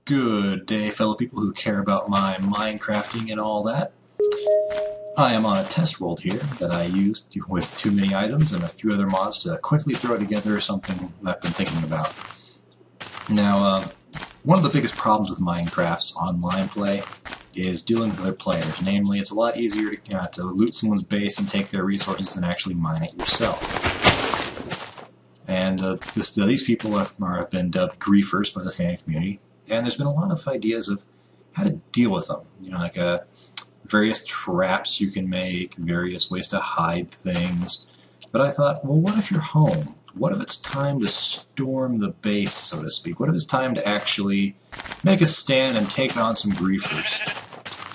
Good day, fellow people who care about my Minecrafting and all that. I am on a test world here that I used with too many items and a few other mods to quickly throw together something that I've been thinking about. Now, one of the biggest problems with Minecraft's online play is dealing with other players. Namely, it's a lot easier to loot someone's base and take their resources than actually mine it yourself. And these people have been dubbed griefers by the fan community. And there's been a lot of ideas of how to deal with them. You know, like various traps you can make, various ways to hide things. But I thought, well, what if you're home? What if it's time to storm the base, so to speak? What if it's time to actually make a stand and take on some griefers?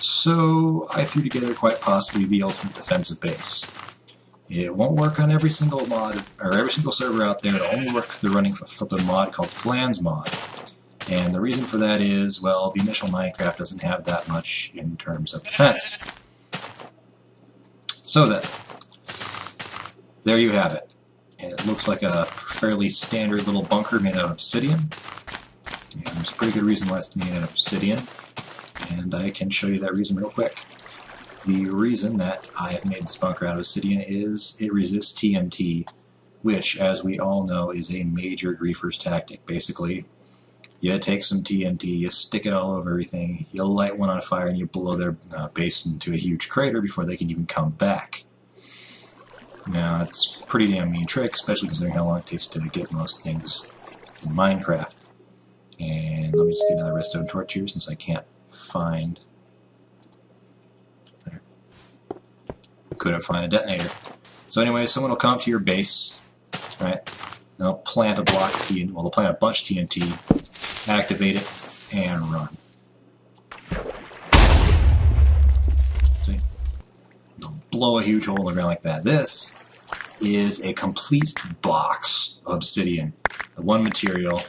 So I threw together quite possibly the ultimate defensive base. It won't work on every single mod, or every single server out there. It'll only work if they're running for the mod called Flan's mod. And the reason for that is, well, the initial Minecraft doesn't have that much in terms of defense. So then, there you have it. It looks like a fairly standard little bunker made out of obsidian. And there's a pretty good reason why it's made out of obsidian. And I can show you that reason real quick. The reason that I have made this bunker out of obsidian is it resists TNT, which, as we all know, is a major griefer's tactic. Basically, you take some TNT, you stick it all over everything, you light one on fire, and you blow their base into a huge crater before they can even come back. Now, it's a pretty damn mean trick, especially considering how long it takes to get most things in Minecraft. And let me just get another redstone torch here since I can't find... There. Couldn't find a detonator. So anyway, someone will come up to your base, right? They'll plant a block of TNT, well, they'll plant a bunch of TNT, activate it, and run. See? They'll blow a huge hole in the ground like that. This is a complete box of obsidian, the one material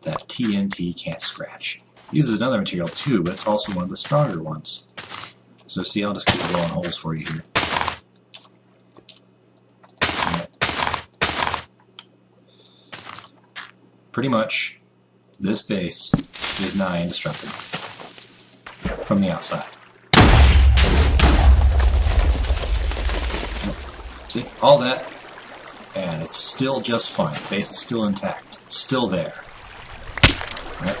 that TNT can't scratch. It uses another material too, but it's also one of the stronger ones. So see, I'll just keep blowing holes for you here. Pretty much, this base is nigh indestructible from the outside. See, all that, and it's still just fine. The base is still intact. It's still there. Right.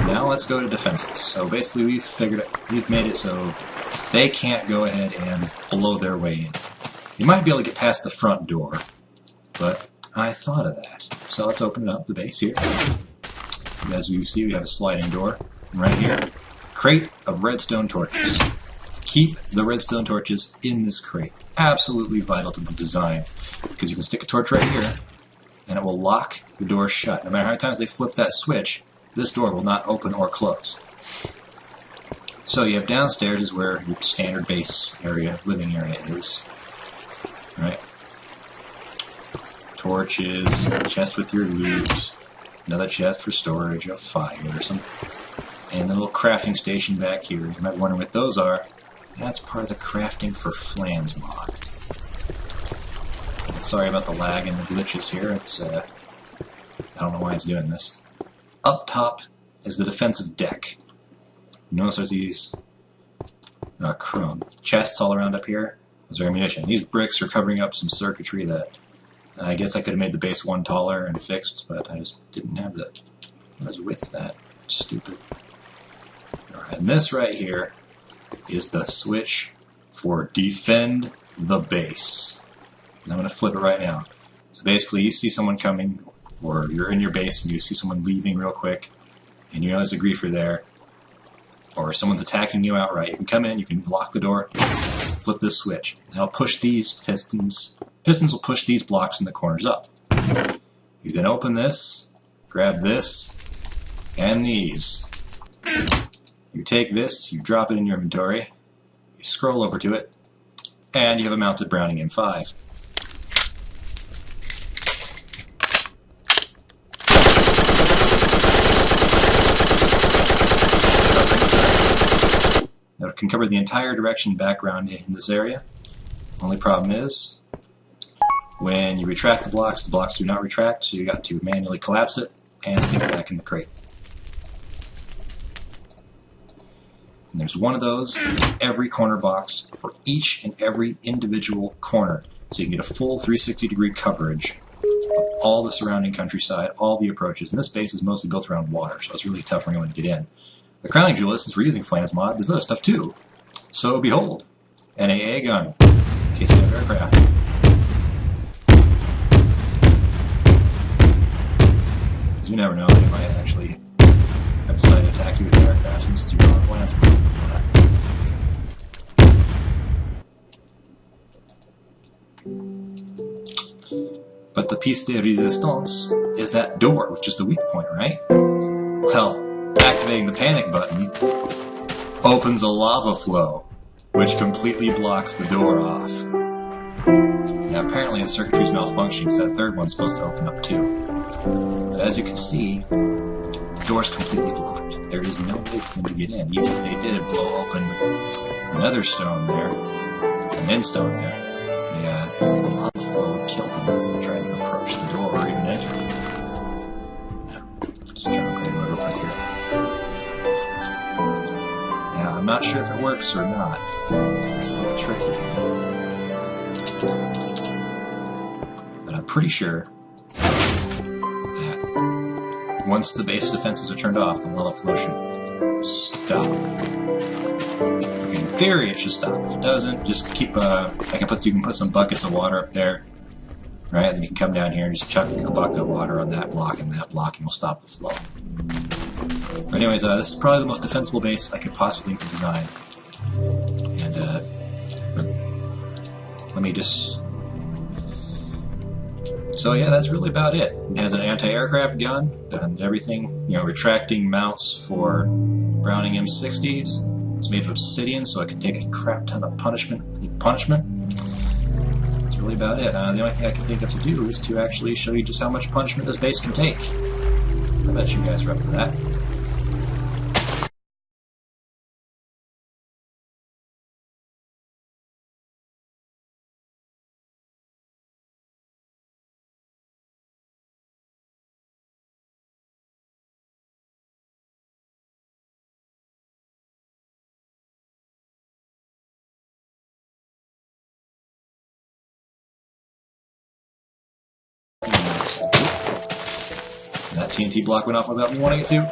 Now let's go to defenses. So basically we've made it so they can't go ahead and blow their way in. You might be able to get past the front door, but I thought of that. So let's open up the base here. As you see, we have a sliding door. And right here, crate of redstone torches. Keep the redstone torches in this crate. Absolutely vital to the design. Because you can stick a torch right here, and it will lock the door shut. No matter how many times they flip that switch, this door will not open or close. So you have downstairs is where your standard base area, living area is. Right? Torches, chest with your loot, another chest for storage of fire, and the little crafting station back here. You might be wondering what those are. That's part of the crafting for Flan's mod. Sorry about the lag and the glitches here. It's I don't know why it's doing this. Up top is the defensive deck. Notice there's these chrome chests all around up here. Those are ammunition. These bricks are covering up some circuitry that I guess I could have made the base one taller and fixed, but I just didn't have that. I was with that. Stupid. Alright, and this right here is the switch for defend the base. And I'm going to flip it right now. So basically, you see someone coming, or you're in your base and you see someone leaving real quick, and you know there's a griefer there, or someone's attacking you outright. You can come in, you can lock the door, flip this switch, and it'll push these pistons. Pistons will push these blocks in the corners up. You then open this, grab this, and these. You take this, you drop it in your inventory, you scroll over to it, and you have a mounted Browning M5. Now it can cover the entire direction background in this area. Only problem is, when you retract the blocks do not retract, so you got to manually collapse it and stick it back in the crate. And there's one of those in every corner box for each and every individual corner. So you can get a full 360-degree coverage of all the surrounding countryside, all the approaches. And this base is mostly built around water, so it's really tough for anyone to get in. The crowning jewel is, since we're using Flan's mod, there's other stuff too. So behold, an AA gun, in case you have aircraft. Because you never know, they might actually have decided to attack you with an aircraft since it's your own Flan's mod. But the piece de resistance is that door, which is the weak point, right? Well, activating the panic button opens a lava flow, which completely blocks the door off. Now apparently the circuitry's malfunctioning because that third one's supposed to open up too. But as you can see, the door's completely blocked. There is no way for them to get in. Even if they did blow open the nether stone there, the end stone there, the lava flow would kill them as they tried to approach the door or even enter it. Just trying to grab it real quick here. Yeah, I'm not sure if it works or not. It's a little tricky. But I'm pretty sure that once the base defenses are turned off, the lava flow should stop. Okay, in theory it should stop. If it doesn't, just keep you can put some buckets of water up there, right? And then you can come down here and just chuck a bucket of water on that block, and will stop the flow. But anyways, this is probably the most defensible base I could possibly think to design. And let me just... So yeah, that's really about it. It has an anti-aircraft gun, and everything, retracting mounts for Browning M60s. It's made of obsidian, so it can take a crap ton of punishment. That's really about it. The only thing I can think of to do is to actually show you just how much punishment this base can take. I bet you guys are up for that. That TNT block went off without me wanting it to.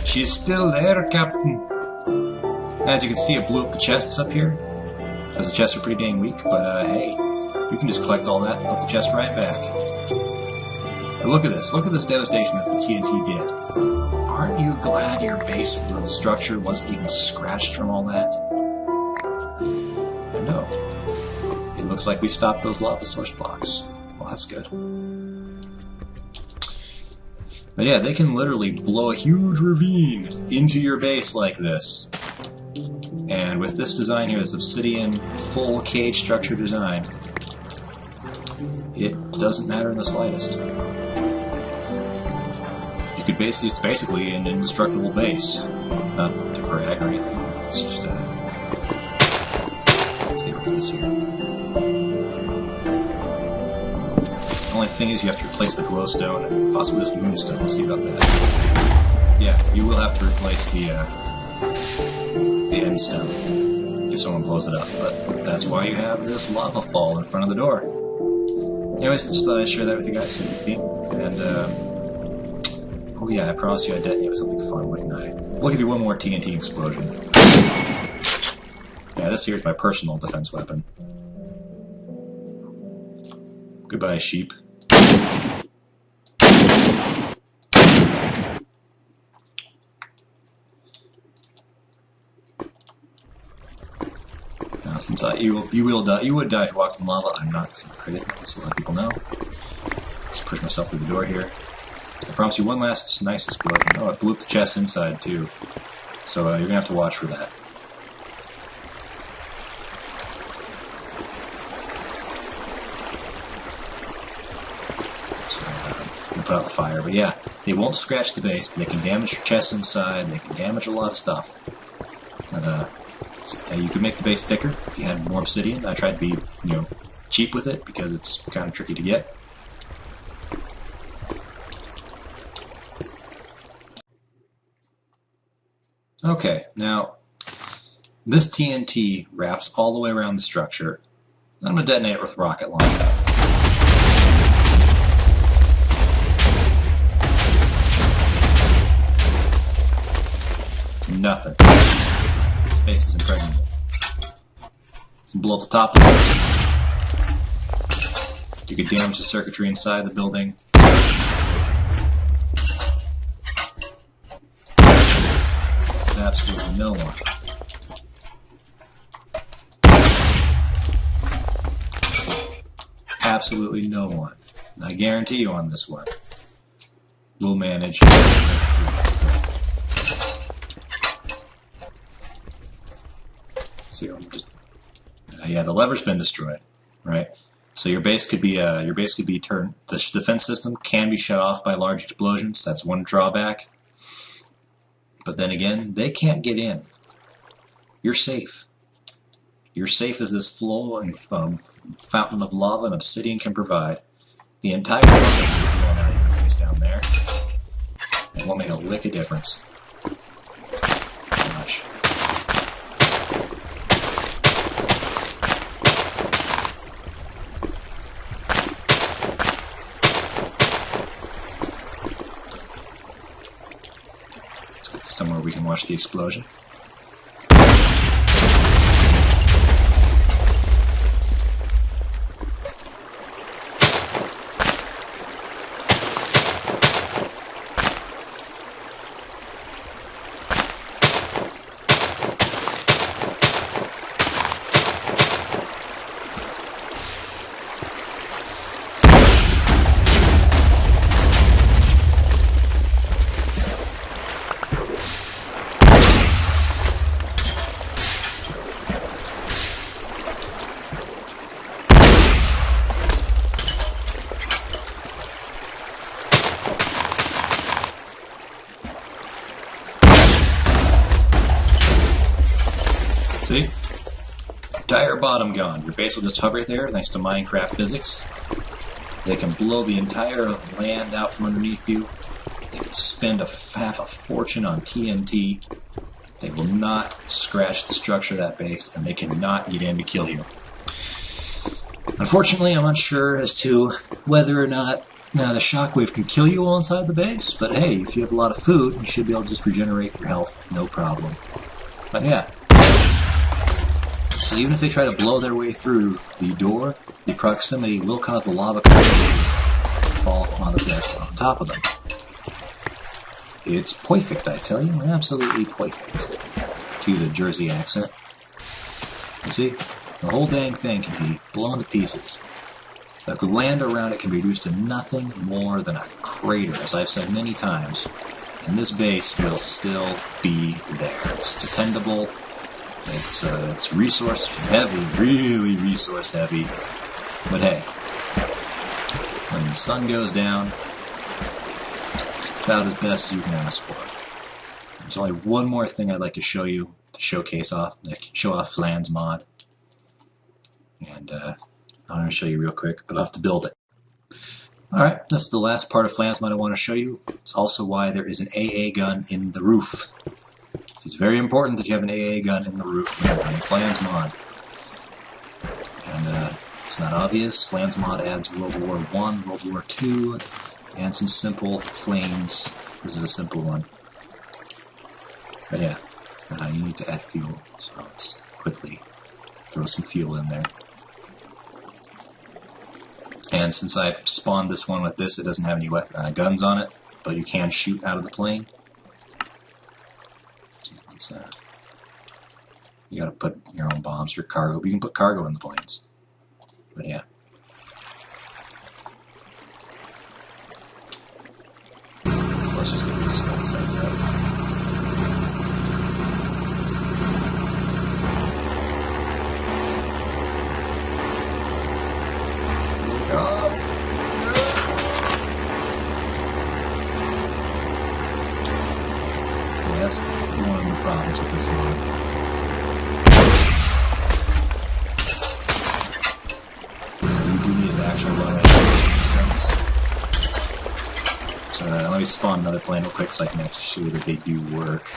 She's still there, Captain. As you can see, it blew up the chests up here, because the chests are pretty dang weak, but hey, you can just collect all that and put the chest right back. But look at this devastation that the TNT did. Aren't you glad your base structure wasn't even scratched from all that? No. It looks like we stopped those lava source blocks. Well, that's good. But yeah, they can literally blow a huge ravine into your base like this. And with this design here, this obsidian full cage structure design, it doesn't matter in the slightest. You could it's basically an indestructible base. Not to brag or anything. It's just let's get rid of this here. The only thing is you have to replace the glowstone and possibly this moonstone. Let's see about that. Yeah, you will have to replace the end stone if someone blows it up, but that's why you have this lava fall in front of the door. Anyways, just thought I'd share that with you guys. And oh yeah, I promised you I'd detonate with something fun, wouldn't I? We'll give you one more TNT explosion. Yeah, this here is my personal defense weapon. Goodbye, sheep. Now, since you would die if you walked in lava, I'm not crazy, just to let people know. Just push myself through the door here. I promise you one last nice explosion. Oh, it blew up the chest inside too. So you're gonna have to watch for that. Put out the fire, but yeah, they won't scratch the base, but they can damage your chest inside, they can damage a lot of stuff. And you can make the base thicker if you had more obsidian. I tried to be, cheap with it because it's kind of tricky to get. Okay, now this TNT wraps all the way around the structure. I'm going to detonate it with rocket launcher. Nothing. Space is impregnable. Blow up the top of it. You could damage the circuitry inside the building. Absolutely no one. Absolutely no one. And I guarantee you on this one, we'll manage. See, yeah, the lever's been destroyed, right? So your base could be turned. The defense system can be shut off by large explosions. That's one drawback. But then again, they can't get in. You're safe. You're safe as this flowing fountain of lava and obsidian can provide. The entire building will be blown out of your face down there. It won't make a lick of difference. Gosh. Let's get somewhere we can watch the explosion. See? Entire bottom gone. Your base will just hover there thanks to Minecraft physics. They can blow the entire land out from underneath you. They can spend half a fortune on TNT. They will not scratch the structure of that base, and they cannot get in to kill you. Unfortunately, I'm unsure as to whether or not the shockwave can kill you while inside the base, but hey, if you have a lot of food, you should be able to just regenerate your health, no problem. But yeah. So even if they try to blow their way through the door, the proximity will cause the lava to fall on the deck on top of them. It's perfect, I tell you. Absolutely perfect. To the Jersey accent. You see? The whole dang thing can be blown to pieces. The land around it can be reduced to nothing more than a crater, as I've said many times. And this base will still be there. It's dependable. It's resource heavy, really resource heavy. But hey, when the sun goes down, it's about as best as you can ask for. There's only one more thing I'd like to show you to showcase off, show off Flan's mod. And I'm going to show you real quick, but I'll have to build it. Alright, this is the last part of Flan's mod I want to show you. It's also why there is an AA gun in the roof. It's very important that you have an AA gun in the roof when you're running Flan's mod. And it's not obvious. Flan's mod adds World War I, World War II, and some simple planes. This is a simple one. But yeah, you need to add fuel, so let's quickly throw some fuel in there. And since I spawned this one with this, it doesn't have any guns on it, but you can shoot out of the plane. You gotta put your own bombs, your cargo, but you can put cargo in the planes. But yeah. Let's just get this started up. Take off! Yeah, that's one of the problems with this one. So let me spawn another plane real quick so I can actually show you that they do work.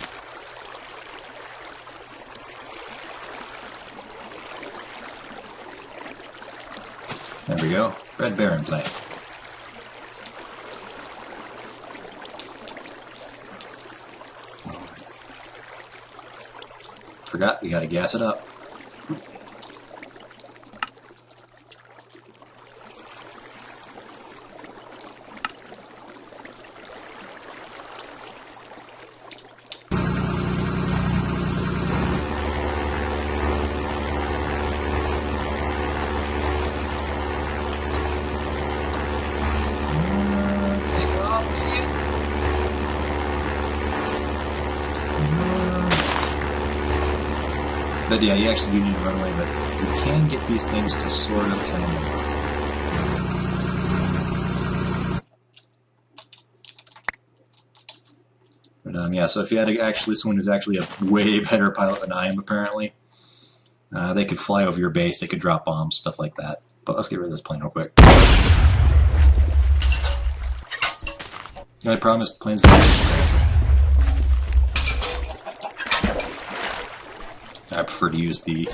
There we go. Red Baron plant. Forgot, we gotta gas it up. But yeah, you actually do need to run away, but you can get these things to sort of kind of... But yeah, so if you had actually someone who's actually a way better pilot than I am, apparently, they could fly over your base, they could drop bombs, stuff like that. But let's get rid of this plane real quick. The only problem is the plane's I prefer to use the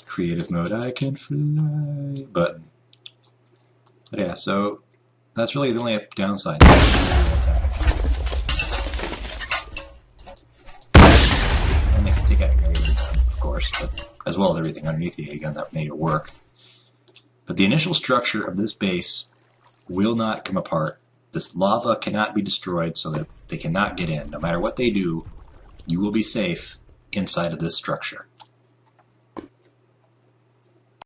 creative mode I can fly button. But yeah, so that's really the only downside. And they can take out your area gun, of course, but as well as everything underneath the area gun that made it work. But the initial structure of this base will not come apart. This lava cannot be destroyed so that they cannot get in. No matter what they do, you will be safe inside of this structure.